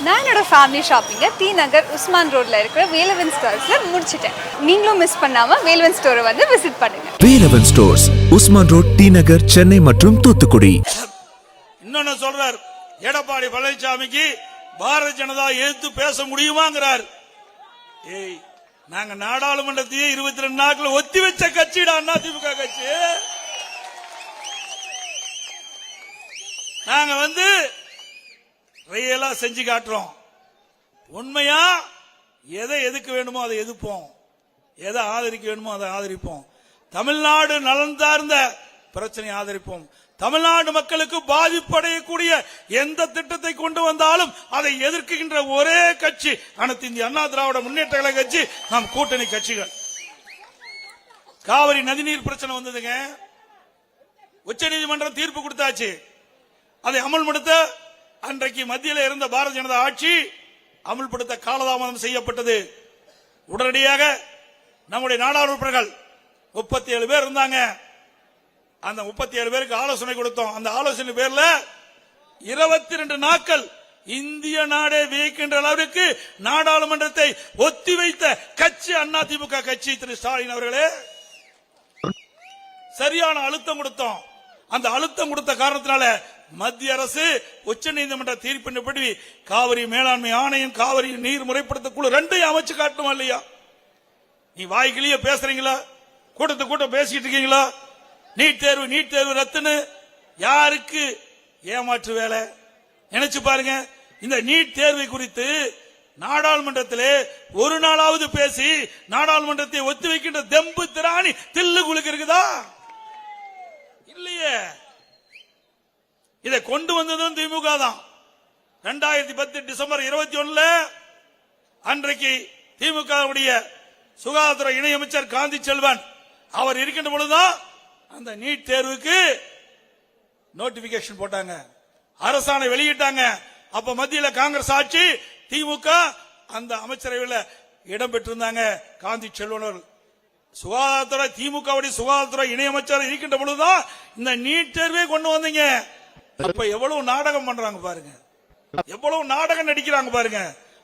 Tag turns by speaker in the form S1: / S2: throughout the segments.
S1: நான் என்னோட family ஷாப்பிங்கை D நகர் உஸ்மான் ரோட்ல இருக்கிற வேலவன் ஸ்டோர்ஸ்ல முடிச்சிட்டேன். நீங்களும் மிஸ் பண்ணாம வேலவன் ஸ்டோரை வந்து விசிட் பண்ணுங்க.
S2: Velavan stores, Usman road, T Nagar, Chennai மற்றும் தூத்துக்குடி.
S3: இன்னொன்னு சொல்றார், எடப்பாடி பழனிசாமிக்கு பாரதிய ஜனதா எதிர்த்து பேச முடியுமாங்கிறார். ஏய், நாங்க நாடாளுமன்றத்தையே 22 நாட்கள் ஒத்தி வச்ச கட்சிடா அதிமுக கட்சி. நாங்க வந்து ரியலா செஞ்சு காட்டுறோம். உண்மையா எதை எதுக்க வேணுமோ அதை எதிர்ப்போம், எதை ஆதரிக்க வேணுமோ அதை ஆதரிப்போம். தமிழ்நாடு நலன் சார்ந்த பிரச்சனை ஆதரிப்போம். தமிழ்நாடு மக்களுக்கு பாதிப்படையக்கூடிய எந்த திட்டத்தை கொண்டு வந்தாலும் அதை எதிர்க்கின்ற ஒரே கட்சி அனைத்து இந்திய அண்ணா திராவிட முன்னேற்ற கழக கட்சி, நம் கூட்டணி கட்சிகள். காவிரி நதிநீர் பிரச்சனை வந்ததுங்க, உச்சநீதிமன்றம் தீர்ப்பு கொடுத்தாச்சு. அதை அமல்படுத்த அன்றைக்கு மத்தியில் இருந்த பாரதிய ஜனதா ஆட்சி அமல்படுத்த காலதாமதம் செய்யப்பட்டது. உடனடியாக நம்முடைய நாடாளுமன்ற உறுப்பினர்கள் 37 பேர் இருந்தாங்க. அந்த 37 பேருக்கு ஆலோசனை கொடுத்தோம். அந்த ஆலோசனை பேர்ல 22 நாட்கள் இந்திய நாடே வியக்கின்ற அளவிற்கு நாடாளுமன்றத்தை ஒத்திவைத்த கட்சி அதிமுக கட்சி. திரு ஸ்டாலின் அவர்களே, சரியான அழுத்தம் கொடுத்தோம். அந்த அழுத்தம் கொடுத்த காரணத்தினால மத்திய அரசு உச்சநீதிமன்ற தீர்ப்பின்படி காவிரி மேலாண்மை ஆணையம், காவிரி நீர் முறைப்படுத்த குழு ரெண்டையும் அமைச்சு காட்டணுமா இல்லையா? நீ வாய்க்கிலேயே பேசுறீங்களா? கூட்டம் பேசிட்டு இருக்கீங்களா? நீட் தேர்வு ரத்துன்னு யாருக்கு ஏமாற்று வேலை? நினைச்சு பாருங்க. இந்த நீட் தேர்வை குறித்து நாடாளுமன்றத்திலே ஒரு நாளாவது பேசி நாடாளுமன்றத்தை ஒத்தி வைக்கின்ற தெம்பு திராணி தில்லு குலுக்கு இருக்குதா? இல்லையே. இதை கொண்டு வந்ததும் திமுக தான். 2010 டிசம்பர் 21 அன்றைக்கு திமுக சுகாதாரத்துறை இணையமைச்சர் காந்தி செல்வன் அவர் இருக்கின்ற பொழுதுதான் அந்த நீட் தேர்வுக்கு நோட்டிபிகேஷன் போட்டாங்க, அரசாணை வெளியிட்டாங்க. அப்ப மத்தியில் காங்கிரஸ் ஆட்சி, திமுக அந்த அமைச்சரவையில் இடம் பெற்றிருந்தாங்க. காந்தி செல்வன் சுகாதாரத்துறை, திமுக சுகாதாரத்துறை இணையமைச்சர் இருக்கின்ற பொழுதுதான் இந்த நீட் தேர்வை கொண்டு வந்தீங்க. அப்ப எவ்வளவு நாடகம் பண்றாங்க பாருங்க, எவ்வளவு நாடகம் நடிக்கிறாங்க பாருங்க,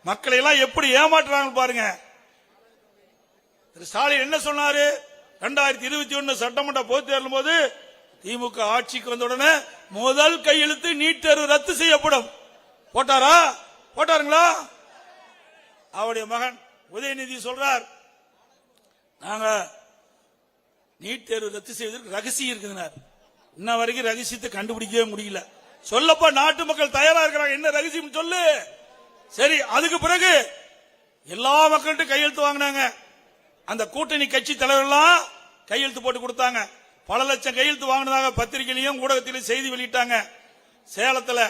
S3: மக்களை எல்லாம் எப்படி ஏமாற்றுறாங்க பாருங்க. திரு ஸ்டாலின் என்ன சொன்னாரு? 2021 சட்டமன்ற பொதுத் தேர்தல் போது திமுக ஆட்சிக்கு வந்த உடனே முதல் கையெழுத்து நீட் தேர்வு ரத்து செய்யப்படும். போட்டாருங்களா? அவருடைய மகன் உதயநிதி சொல்றார், நாங்க நீட் தேர்வு ரத்து செய்வதற்கு ரகசியம் இருக்குதுனார். இன்ன வரைக்கும் ரகசியத்தை கண்டுபிடிக்கவே முடியல. சொல்லப்ப நாட்டு மக்கள் தயாரா இருக்கிறாங்க, என்ன ரகசியம் சொல்லு. சரி, அதுக்கு பிறகு எல்லா மக்கள்கிட்ட கையெழுத்து வாங்கினாங்க. அந்த கூட்டணி கட்சி தலைவர்கள்லாம் கையெழுத்து போட்டு கொடுத்தாங்க. பல லட்சம் கையெழுத்து வாங்கினதாக பத்திரிகையிலையும் ஊடகத்திலையும் செய்தி வெளியிட்டாங்க. சேலத்தில்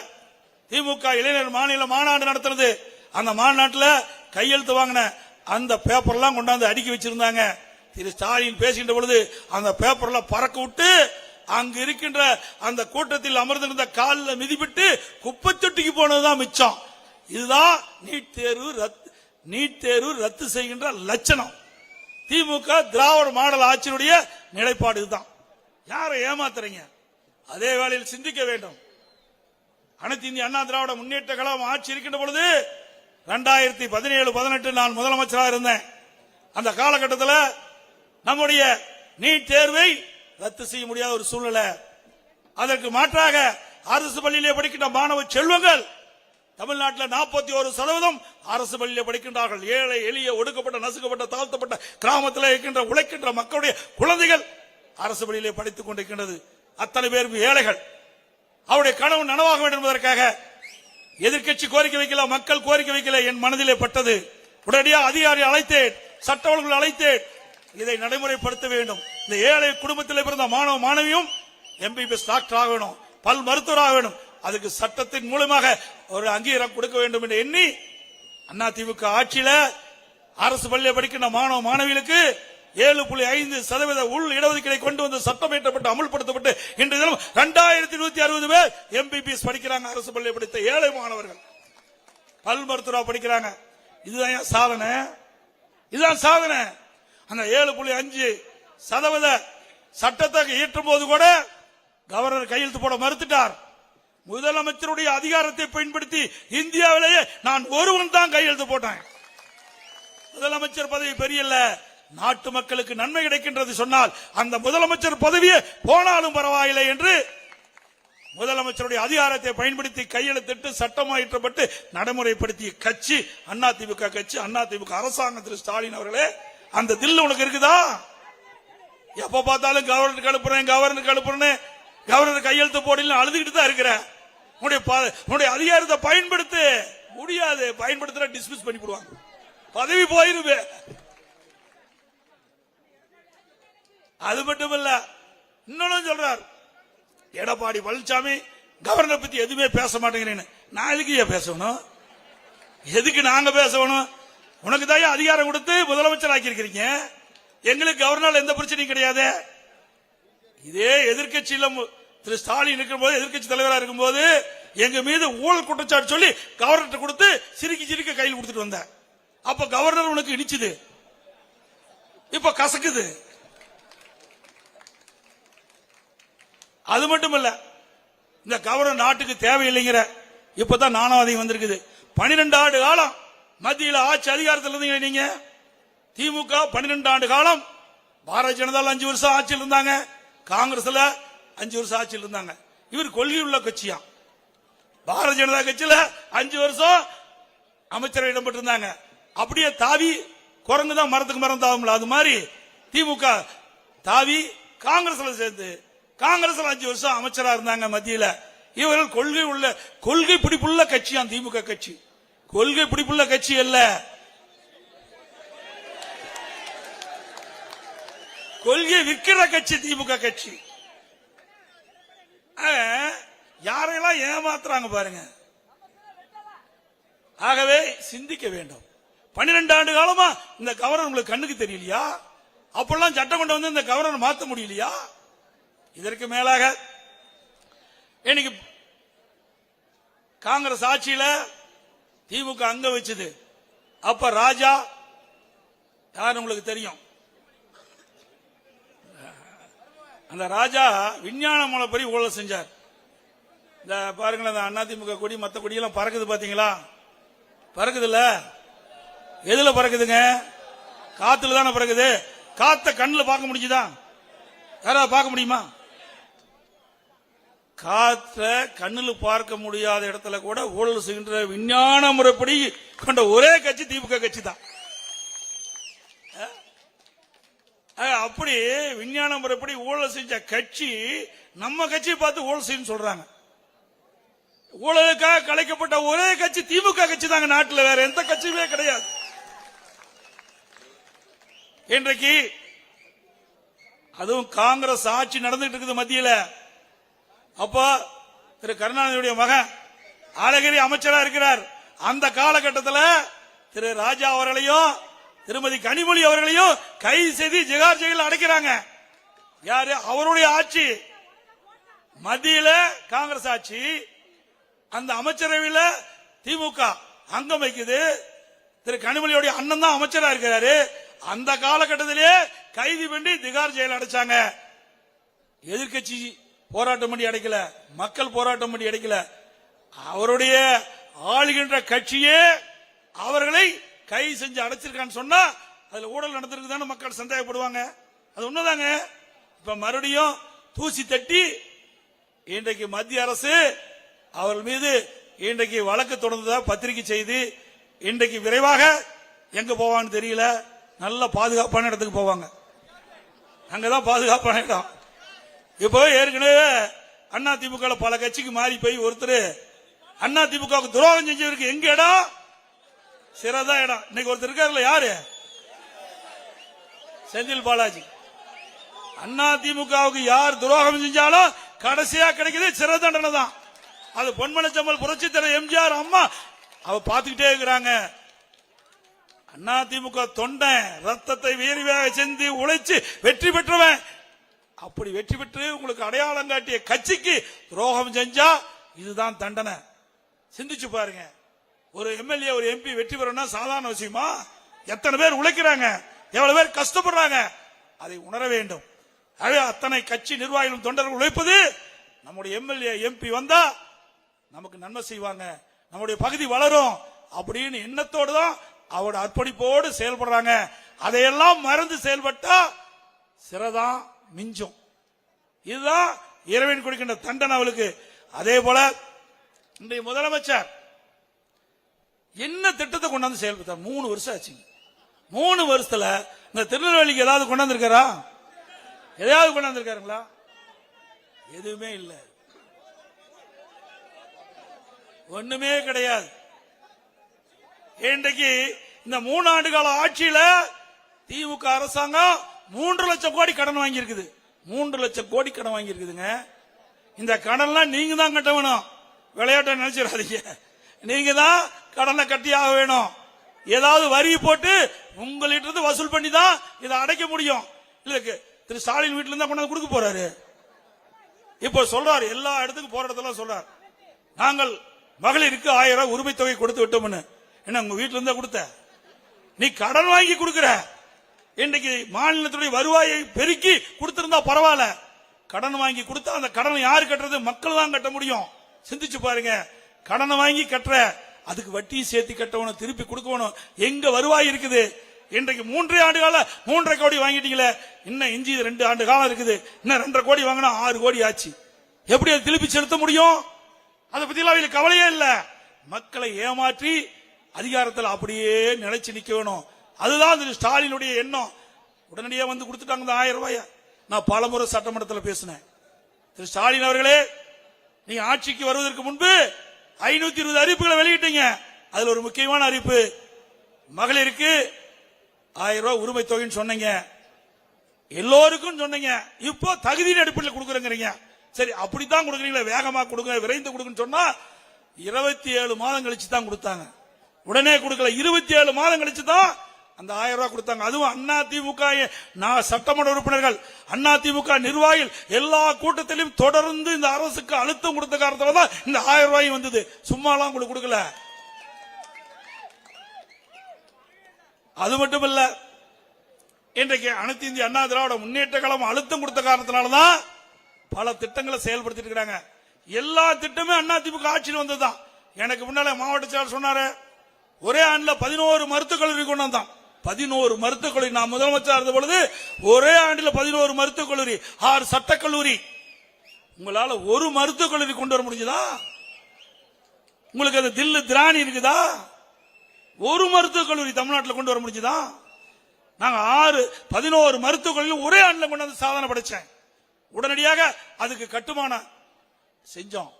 S3: திமுக இளைஞர் மாநில மாநாடு நடத்துறது. அந்த மாநாட்டில் கையெழுத்து வாங்கின அந்த பேப்பர்லாம் கொண்டாந்து அடுக்கி வச்சிருந்தாங்க. திரு ஸ்டாலின் பேசுகின்ற பொழுது அந்த பேப்பர்லாம் பறக்க விட்டு அங்கு இருக்கின்ற அந்த கூட்டத்தில் அமர்ந்திருந்த காலில் மிதிப்பிட்டு குப்பை தொட்டிக்கு போனதுதான் மிச்சம். இதுதான் நீட் தேர்வு ரத்து செய்கின்ற லட்சணம். திமுக திராவிட மாடல் ஆட்சியினுடைய நிலைப்பாடு இதுதான். யாரை ஏமாத்துறீங்க? அதே வேளையில் சிந்திக்க வேண்டும். அனைத்து இந்திய அண்ணா திராவிட முன்னேற்ற கழகம் ஆட்சி இருக்கின்ற பொழுது 2017-18 நான் முதலமைச்சராக இருந்தேன். அந்த காலகட்டத்தில் நம்முடைய நீட் தேர்வை ரத்து செய்ய முடியாத ஒரு சூழ்நிலை. அதற்கு மாற்றாக அரசு பள்ளியிலே படிக்கின்ற மாணவ செல்வங்கள் தமிழ்நாட்டில் 41% அரசு பள்ளியிலே படிக்கின்றார்கள். ஏழை எளிய ஒடுக்கப்பட்ட நசுக்கப்பட்ட தாழ்த்தப்பட்ட கிராமத்தில் இருக்கின்ற உழைக்கின்ற மக்களுடைய குழந்தைகள் அரசு பள்ளியிலே படித்துக் கொண்டிருக்கின்றது. அத்தனை பேரும் ஏழைகள். அவருடைய கனவு நனவாக வேண்டும் என்பதற்காக எதிர்கட்சி கோரிக்கை வைக்கல, மக்கள் கோரிக்கை வைக்கல, என் மனதிலே பட்டது. உடனடியாக அதிகாரி அழைத்தேன், சட்ட ஒழுங்கு அழைத்தேன். இதை நடைமுறைப்படுத்த வேண்டும். இந்த ஏழை குடும்பத்தில் பிறந்த மாணவ மாணவியும் MBBS டாக்டர் ஆக வேணும், பல் மருத்துவராக வேணும். அதுக்கு சட்டத்தின் மூலமாக ஒரு அங்கீகாரம் கொடுக்க வேண்டும் என்று எண்ணி அதிமுக ஆட்சியில அரசு பள்ளியில் படிக்கின்ற மாணவ மாணவிகளுக்கு 7.5% உள் இடஒதுக்கீடை கொண்டு வந்து சட்டம் இயற்றப்பட்டு அமல்படுத்தப்பட்டு இன்று தினம் 2160 பேர் MBBS படிக்கிறாங்க. அரசு பள்ளியில் படித்த ஏழை மாணவர்கள் பல் மருத்துவராக படிக்கிறாங்க. இதுதான் சாதனை, இதுதான் சாதனை. அந்த 7.5% சட்டத்தை இயற்றும் போது கூட கவர்னர் கையெழுத்து போட மறுத்துட்டார். முதலமைச்சருடைய அதிகாரத்தை பயன்படுத்தி இந்தியாவிலேயே நான் ஒருவன் தான் கையெழுத்து போட்டேன். முதலமைச்சர் பதவி பெரியல்ல, நாட்டு மக்களுக்கு நன்மை கிடைக்கின்றது சொன்னால் அந்த முதலமைச்சர் பதவியே போனாலும் பரவாயில்லை என்று முதலமைச்சருடைய அதிகாரத்தை பயன்படுத்தி கையெழுத்திட்டு சட்டமாயிற்றப்பட்டு நடைமுறைப்படுத்திய கட்சி அதிமுக கட்சி. அதிமுக அரசாங்கம் திரு ஸ்டாலின் அவர்களே, அந்த தில் உனக்கு இருக்குதா? எப்ப பார்த்தாலும் கவர்னர் அனுப்புறேன் கவர்னர் கையெழுத்து போடல அழுதுகிட்டு தான் இருக்கிற. உன்னுடைய அதிகாரத்தை பயன்படுத்த முடியாது, பயன்படுத்த டிஸ்மிஸ் பண்ணி போடுவாங்க, பதவி போயிருவே. அது மட்டுமல்ல, இன்னொன்னு சொல்றார் எடப்பாடி பழனிசாமி, கவர்னர் பத்தி எதுவுமே பேச மாட்டேங்கிறேன்னு. நான் எதுக்கு பேசணும்? எதுக்கு நாங்க பேசணும்? உனக்கு தான் அதிகாரம் கொடுத்து முதலமைச்சர் ஆக்கி இருக்கிறீங்க. எங்களுக்கு கவர்னர் எந்த பிரச்சனையும் கிடையாது. இதே எதிர்கட்சியில திரு ஸ்டாலின் இருக்கும் போது, எதிர்கட்சி தலைவராக இருக்கும் போது எங்க மீது ஊழல் குற்றச்சாட்டு சொல்லி கவர்னர் கொடுத்து சிரிக்க கையில் கொடுத்துட்டு வந்த. அப்ப கவர்னர் உனக்கு இடிச்சுது, இப்ப கசக்குது. அது மட்டும் இல்ல, இந்த கவர்னர் நாட்டுக்கு தேவையில்லைங்கிற இப்பதான் நானாவதையும் வந்திருக்குது. 12 ஆண்டு காலம் மத்தியில் ஆட்சி அதிகாரத்தில் இருந்தீங்க நீங்க. திமுக 12 ஆண்டு காலம், பாரதிய ஜனதா 5 வருஷம் ஆட்சியில் இருந்தாங்க, காங்கிரஸ்ல 5 வருஷம் ஆட்சியில் இருந்தாங்க. இவர் கொள்கை உள்ள கட்சியா. பாரதிய ஜனதா கட்சியில 5 வருஷம் அமைச்சரவை இடம்பெற்று இருந்தாங்க. அப்படியே தாவி குரங்கு தான் மரத்துக்கு மரம் தாவும்ல, அது மாதிரி திமுக தாவி காங்கிரஸ்ல சேர்ந்து காங்கிரஸ்ல 5 வருஷம் அமைச்சரா இருந்தாங்க மத்தியில. இவர்கள் கொள்கை பிடிப்புள்ள கட்சியா திமுக கட்சி. கொள்கை பிடிப்புள்ள கட்சி அல்ல, கொள்கை விற்கிற கட்சி திமுக கட்சி. யாரையெல்லாம் ஏமாத்துறாங்க பாருங்க. ஆகவே சிந்திக்க வேண்டும். 12 ஆண்டு காலமா இந்த கவர்னர் உங்களுக்கு கண்ணுக்கு தெரியலையா? அப்பெல்லாம் சட்டம் கொண்டு வந்து இந்த கவர்னர் மாற்ற முடியலையா? இதற்கு மேலாக இன்னைக்கு காங்கிரஸ் ஆட்சியில திமுக அங்க வச்சது. அப்ப ராஜா யார் உங்களுக்கு தெரியும்? அந்த ராஜா விஞ்ஞான மூலப்படி ஊழல் செஞ்சார். இந்த பாருங்களேன், அந்த அதிமுக கொடி மற்ற கொடியெல்லாம் பறக்குது பாத்தீங்களா? பறக்குது இல்ல? எதுல பறக்குதுங்க? காத்துல தானே பறக்குது. காத்த கண்ணுல பார்க்க முடியுதா? யாராவது பார்க்க முடியுமா? காத்த கண்ணுல பார்க்க முடியாத இடத்துல கூட ஊழல் செய்கின்ற விஞ்ஞான முறைப்படி கொண்ட ஒரே கட்சி திமுக கட்சி தான். அப்படி விஞ்ஞான முறைப்படி ஊழல் செஞ்ச கட்சி நம்ம கட்சியை பார்த்து ஊழல் செய்யணும் சொல்றாங்க. ஊழலுக்காக கலைக்கப்பட்ட ஒரே கட்சி திமுக கட்சி தாங்க நாட்டில், வேற எந்த கட்சியுமே கிடையாது. இன்றைக்கு அதுவும் காங்கிரஸ் ஆட்சி நடந்துட்டு இருக்குது மத்தியில். அப்ப திரு கருணாநிதியுடைய மகன் அழகிரி அமைச்சரா இருக்கிறார். அந்த காலகட்டத்தில் திரு ராஜா அவர்களையும் திருமதி கனிமொழி அவர்களையும் கைது செய்து ஜிகார் ஜெயிலில் அடைக்கிறாங்க. யாரு? அவருடைய ஆட்சி. மத்தியில காங்கிரஸ் ஆட்சி, அந்த அமைச்சரவையில் திமுக அங்கம் வைக்குது. திரு கனிமொழியுடைய அண்ணன் தான் அமைச்சரா இருக்கிறாரு. அந்த காலகட்டத்திலே கைது பண்ணி திகார் ஜெயிலில் அடைச்சாங்க. எதிர்கட்சி போராட்டம் பண்ணி அடைக்கல, மக்கள் போராட்டம் பண்ணி அடைக்கல. அவருடைய ஆளுகின்ற கட்சியே அவர்களை கைது செஞ்சு அடைச்சிருக்கான்னு சொன்னா அதுல ஊழல் நடந்திருக்குதான்னு மக்கள் சந்தேகப்படுவாங்க. அது உண்மைதாங்க. இப்ப மறுபடியும் தூசி தட்டி இன்றைக்கு மத்திய அரசு அவர்கள் மீது இன்றைக்கு வழக்கு தொடர்ந்ததா பத்திரிகை செய்து இன்றைக்கு விரைவாக எங்க போவான்னு தெரியல, நல்ல பாதுகாப்பான இடத்துக்கு போவாங்க. அங்கதான் பாதுகாப்பான இடம். இப்போ ஏற்கனவே அண்ணா திமுக பல கட்சிக்கு மாறி போய் ஒருத்தர் அண்ணா திமுக துரோகம் செஞ்சவருக்கு எங்க இடம்? சிறதா இடம். இன்னைக்கு ஒருத்தர் இருக்காருல்ல, யாரு? செந்தில் பாலாஜி. அண்ணா திமுகவுக்கு யார் துரோகம் செஞ்சாலும் கடைசியா கிடைக்குது சிறை தண்டனை தான். அது பொன்மனச்செம்மல் புரட்சி தலைவர் எம்ஜிஆர் அம்மா அவ பாத்துக்கிட்டே இருக்கிறாங்க. அண்ணா திமுக தொண்டை ரத்தத்தை வீரியாக செஞ்சு உழைச்சு வெற்றி பெற்றவன். அப்படி வெற்றி பெற்று உங்களுக்கு அடையாளம் காட்டிய கட்சிக்கு துரோகம் செஞ்சா இதுதான் தண்டனை. சிந்திச்சு பாருங்க. ஒரு எம்எல்ஏ ஒரு எம்பி வெற்றி பெறணும்னா சாதாரண விஷயமா? எத்தனை பேர் உழைக்கிறாங்க, எவ்வளவு பேர் கஷ்டப்படுறாங்க, அதை உணர வேண்டும். அத்தனை கட்சி நிர்வாகிகளும் தொண்டர்கள் உழைப்பது நம்முடைய எம்எல்ஏ எம்பி வந்தா நமக்கு நன்மை செய்வாங்க, நம்முடைய பகுதி வளரும் அப்படின்னு எண்ணத்தோடு தான் அவரோட அர்ப்பணிப்போடு செயல்படுறாங்க. அதையெல்லாம் மறந்து செயல்பட்டா சிறதான் மிஞ்சும். இதுதான் இறைவன் கொடுக்கின்ற தண்டனை அவளுக்கு. அதே போல இன்றைய முதலமைச்சர் என்ன திட்டத்தை கொண்டாந்து செயல்படுத்த 3 வருஷம் ஆச்சு. 3 வருஷத்துல இந்த திருநெல்வேலிக்கு ஏதாவது கொண்டாந்துருக்காரா? எதையாவது கொண்டாந்துருக்காருங்களா? எதுவுமே இல்லை, ஒண்ணுமே கிடையாது. இன்றைக்கு இந்த 3 ஆண்டு கால ஆட்சியில திமுக அரசாங்கம் 3 லட்சம் கோடி கடன் வாங்கி இருக்குது. 3 லட்சம் கோடி கடன் வாங்கி இருக்குதுங்க. இந்த கடன்லாம் நீங்க தான் கட்ட வேணும். விளையாட்டை நினைச்சிடாதீங்க, நீங்க தான் கடனை கட்டி ஆக வேணும். ஏதாவது வரி போட்டு உங்கள்கிட்ட இருந்து வசூல் பண்ணி தான் இதை அடைக்க முடியும். இல்ல திரு ஸ்டாலின் வீட்டுல இருந்தா கொண்டாந்து கொடுக்க போறாரு. இப்போ சொல்றாரு, எல்லா இடத்துக்கும் போற இடத்துல சொல்றாரு, நாங்கள் மகளிருக்கு 1000 உரிமை தொகை கொடுத்து விட்டோம்னு. என்ன உங்க வீட்டுல இருந்தா கொடுத்த? நீ கடன் வாங்கி கொடுக்கிற. இன்றைக்கு மாநிலத்துடைய வருவாயை பெருக்கி கொடுத்திருந்தா பரவாயில்ல. கடன் வாங்கி கொடுத்தா அந்த கடனை யாரு கட்டுறது? மக்கள் தான் கட்ட முடியும். சிந்திச்சு பாருங்க. கடனை வாங்கி கட்டுற, அதுக்கு வட்டியும் சேர்த்து கட்டணும், திருப்பி கொடுக்கணும். எங்க வருவாய் இருக்குது? இன்றைக்கு 3 ஆண்டு கால 3.5 கோடி வாங்கிட்டீங்களே, இன்னும் இஞ்சி 2 ஆண்டு காலம் இருக்குது. இன்னும் 2.5 கோடி வாங்கினா 6 கோடி ஆச்சு. எப்படி அதை திருப்பி செலுத்த முடியும்? அதை பத்தி எல்லாம் கவலையே இல்ல. மக்களை ஏமாற்றி அதிகாரத்தில் அப்படியே நிலைச்சு நிக்க வேணும். அதுதான் திரு ஸ்டாலினுடைய எண்ணம். உடனடியா வந்து கொடுத்துட்டாங்க 1000 ரூபாய். நான் பலமுறை சட்டமன்றத்தில் பேசினேன். திரு ஸ்டாலின் அவர்களே, நீங்க ஆட்சிக்கு வருவதற்கு முன்பு 520 அறிவிப்புகளை வெளியிட்டீங்க. அதுல ஒரு முக்கியமான அறிவிப்பு, மகளிருக்கு 1000 ரூபாய் உரிமை தொகைன்னு சொன்னீங்க, எல்லோருக்கும் சொன்னீங்க. இப்போ தகுதியின் அடிப்படையில் கொடுக்குறீங்க. சரி, அப்படித்தான் கொடுக்குறீங்களா? வேகமா கொடுங்க, விரைந்து கொடுக்குன்னு சொன்னா 27 மாதம் கழிச்சு தான் கொடுத்தாங்க. உடனே கொடுக்கல, 27 மாதம் கழிச்சு தான் அந்த 1000 ரூபாய் கொடுத்தாங்க. அதுவும் அண்ணா திமுக சட்டமன்ற உறுப்பினர்கள், அண்ணா திமுக நிர்வாகிகள் எல்லா கூட்டத்திலும் தொடர்ந்து இந்த அரசுக்கு அழுத்தம் கொடுத்த காரணத்தால தான் இந்த 1000 ரூபாய் வந்தது. சும்மாலாம் உங்களுக்கு கொடுக்கல. அது மட்டும் இல்ல, இன்றைக்கு அனைத்து இந்திய அண்ணா திராவிட முன்னேற்ற கழகம் அழுத்தம் கொடுத்த காரணத்தினாலதான் பல திட்டங்களை செயல்படுத்திட்டு இருக்கிறாங்க. எல்லா திட்டமே அண்ணா திமுக ஆட்சியில் வந்ததுதான். எனக்கு முன்னால மாவட்ட செயலர் சொன்னாரு, ஒரே ஆண்டுல 11 மருத்துவக் கல்லூரி கொண்டு வந்தான். 11 மருத்துவக் கல்லூரி. நான் முதலமைச்சர் இருந்த பொழுது ஒரே ஆண்டில் 11 மருத்துவக் கல்லூரி, 6 சட்டக் கல்லூரி. உங்களால ஒரு மருத்துவக் கல்லூரி கொண்டு வர முடிஞ்சதா? உங்களுக்கு அது தில்லு திராணி இருக்குதா? ஒரு மருத்துவக் கல்லூரி தமிழ்நாட்டில் கொண்டு வர முடிஞ்சதா? நாங்க 11 மருத்துவக் கல்லூரி ஒரே ஆண்டுல கொண்டு வந்து சாதனை படைச்சேன். உடனடியாக அதுக்கு கட்டுமானம் செஞ்சோம்.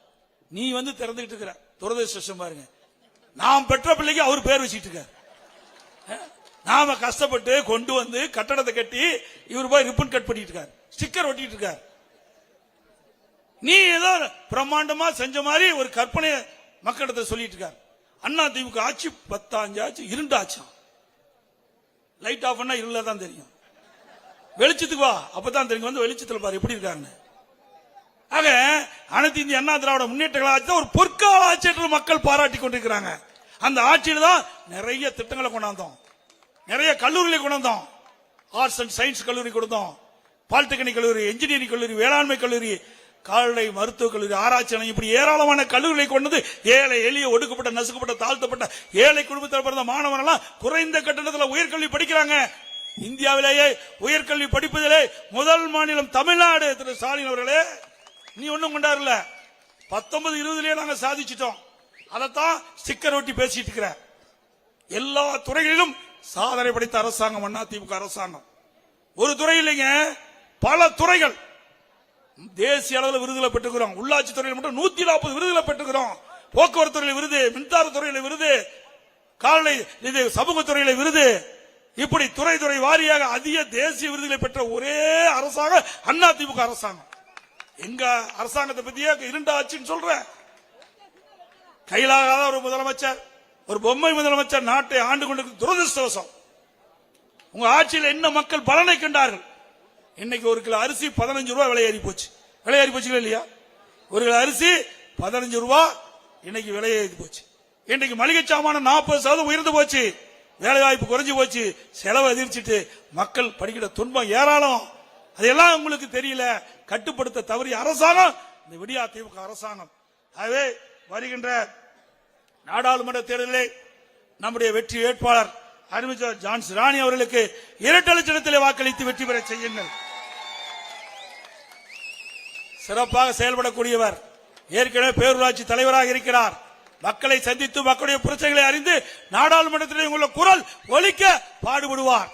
S3: நீ வந்து திறந்துட்டு இருக்கிற துரதிருஷ்டம் பாருங்க. நாம் பெற்ற பிள்ளைக்கு அவர் பேர் வச்சிட்டு இருக்கார். நாம கஷ்டப்பட்டு கொண்டு வந்து கட்டடத்தை கட்டி இவர் போய் ரிப்பன் கட் பண்ணிட்டு இருக்கார், ஸ்டிக்கர் ஒட்டிட்டு இருக்கார். நீ ஏதோ பிரம்மாண்டமா செஞ்ச மாதிரி ஒரு கற்பனை மக்களிடத்தை சொல்லிட்டு இருக்கார். அண்ணா திமுக ஆட்சி 10 ஆச்சு, இருண்டாச்சாம். லைட் ஆஃப் பண்ணா இருள தான் தெரியும். வெளிச்சத்துக்கு வா, அப்பதான் தெரியும். வந்து வெளிச்சத்துல பாரு எப்படி இருக்காங்க. ஆக அனைத்து இந்திய அண்ணா திராவிட முன்னேற்ற ஆட்சி ஒரு பொற்கால ஆட்சி என்று மக்கள் பாராட்டி கொண்டிருக்கிறாங்க. அந்த ஆட்சியில தான் நிறைய திட்டங்களை கொண்டாந்தோம், நிறைய கல்லூரிகளை கொண்டாந்தோம். ஆர்ட்ஸ் அண்ட் சயின்ஸ் கல்லூரி கொடுத்தோம், பாலிடெக்னிக் கல்லூரி, இன்ஜினியரிங் கல்லூரி, வேளாண்மை கல்லூரி, கால்நடை மருத்துவக் கல்லூரி, ஆராய்ச்சி நிலையம், இப்படி ஏராளமான கல்லூரிகளை கொண்டது ஏழை எளிய ஒடுக்கப்பட்ட நசுக்கப்பட்ட தாழ்த்தப்பட்ட ஏழை குடும்பத்தில் பிறந்த மாணவர்கள் குறைந்த கட்டணத்தில் உயர்கல்வி படிக்கிறாங்க. இந்தியாவிலேயே உயர்கல்வி படிப்பதிலே முதல் மாநிலம் தமிழ்நாடு. திரு ஸ்டாலின் அவர்களே, நீ ஒண்ணும் கொண்டாடல. 19-20 நாங்க சாதிச்சிட்டோம். அதைத்தான் ஸ்டிக்கர் ஒட்டி பேசிட்டு இருக்கிற. எல்லா துறைகளிலும் சாதனை படைத்த அரசாங்கம் அண்ணா திமுக அரசாங்கம். ஒரு துறை இல்லைங்க, பல துறைகள். தேசிய அளவில் விருதுகளை பெற்றுக்கிறோம். உள்ளாட்சி துறையில் மட்டும் 140 விருதுகளை பெற்றுக்கிறோம். போக்குவரத்து துறையில் விருது, மின்சார துறையில விருது, கால்நடை சமூகத்துறையில விருது, இப்படி துறை வாரியாக அதிக தேசிய விருதுகளை பெற்ற ஒரே அரசாங்கம் அண்ணா திமுக அரசாங்கம். எங்க அரசாங்கத்தை பத்தியே இருண்டாச்சுன்னு சொல்ற. கையிலாகாத ஒரு முதலமைச்சர், ஒரு பொம்மை முதலமைச்சர் நாட்டை ஆண்டு கொண்டிருக்க துரதிருஷ்டவசம். உங்க ஆட்சியில் என்ன மக்கள் பலனை கண்டார்கள்? இன்னைக்கு ஒரு கிலோ அரிசி 15 ரூபாய் விலை ஏறி போச்சு. விலை ஏறி போச்சு இல்லையா? ஒரு கிலோ அரிசி 15 ரூபாய் இன்னைக்கு விலை ஏறி போச்சு. இன்னைக்கு மளிகை சாமான 40% உயர்ந்து போச்சு. வேலை வாய்ப்பு குறைஞ்சு போச்சு. செலவு அதிர்ச்சிட்டு மக்கள் படிக்கிற துன்பம் ஏராளம். அதெல்லாம் உங்களுக்கு தெரியல. கட்டுப்படுத்த தவறிய அரசாங்கம் இந்த விடியா திமுக அரசாங்கம். ஆகவே வருகின்ற நாடாளுமன்ற தேர்தலிலே நம்முடைய வெற்றி வேட்பாளர் அருமைச்சர் ஜான்ஸ் ராணி அவர்களுக்கு இரட்டை சின்னத்திலே வாக்களித்து வெற்றி பெற செய்யுங்கள். சிறப்பாக செயல்படக்கூடியவர், ஏற்கனவே பேரூராட்சி தலைவராக இருக்கிறார். மக்களை சந்தித்து மக்களுடைய பிரச்சனைகளை அறிந்து நாடாளுமன்றத்திலே உள்ள குரல் ஒலிக்க பாடுபடுவார்.